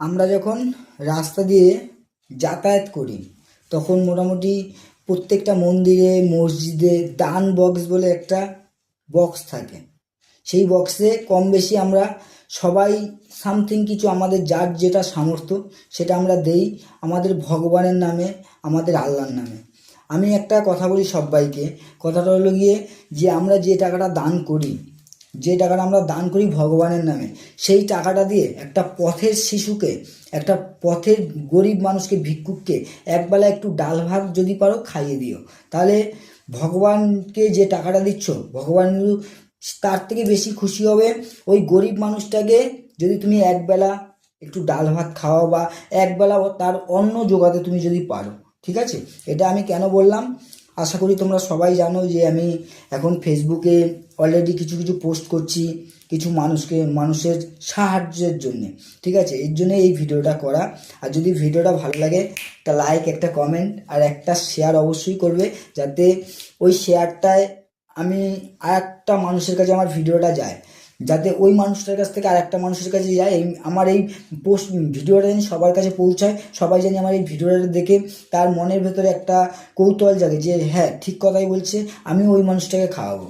আমরা যখন রাস্তা দিয়ে যাতায়াত করি তখন মোটামুটি প্রত্যেকটা মন্দিরে মসজিদে দান বক্স বলে একটা বক্স থাকে। সেই বক্সে কম বেশি আমরা সবাই সামথিং কিছু আমাদের যার যেটা সামর্থ্য সেটা আমরা দেই আমাদের ভগবানের নামে, আমাদের আল্লাহর নামে। আমি একটা কথা বলি সব্বাইকে, কথাটা হলো গিয়ে যে আমরা যে টাকাটা দান করি, যে টাকাটা আমরা দান করি ভগবানের নামে, সেই টাকাটা দিয়ে একটা পথের শিশুকে, একটা পথের গরিব মানুষকে, ভিক্ষুককে একবেলা একটু ডাল ভাত যদি পারো খাইয়ে দিও, তাহলে ভগবানকে যে টাকাটা দিচ্ছ ভগবান তার থেকে বেশি খুশি হবে। ওই গরিব মানুষটাকে যদি তুমি একবেলা একটু ডাল ভাত খাওয়াও বা একবেলা তার অন্ন জোগাতে তুমি যদি পারো, ঠিক আছে? এটা আমি কেন বললাম, আশা করি তোমরা সবাই জানো যে আমি এখন ফেসবুকে অলরেডি কিছু কিছু পোস্ট করছি কিছু মানুষের সাহায্যের জন্যে, ঠিক আছে? এর জন্য এই ভিডিওটা করা। আর যদি ভিডিওটা ভালো লাগে একটা লাইক, একটা কমেন্ট আর একটা শেয়ার অবশ্যই করবে, যাতে ওই শেয়ারটায় আমি আর একটা মানুষের কাছে আমার ভিডিওটা যায়, যাতে ওই মানুষটার কাছ থেকে আর একটা মানুষের কাছে যায়, আমার এই পোস্ট ভিডিওটা জানি সবার কাছে পৌঁছায়, সবাই জানি আমার এই ভিডিওটা দেখে তার মনের ভেতরে একটা কৌতূহল জাগে যে হ্যাঁ ঠিক কথাই বলছে, আমিও ওই মানুষটাকে খাওয়াবো।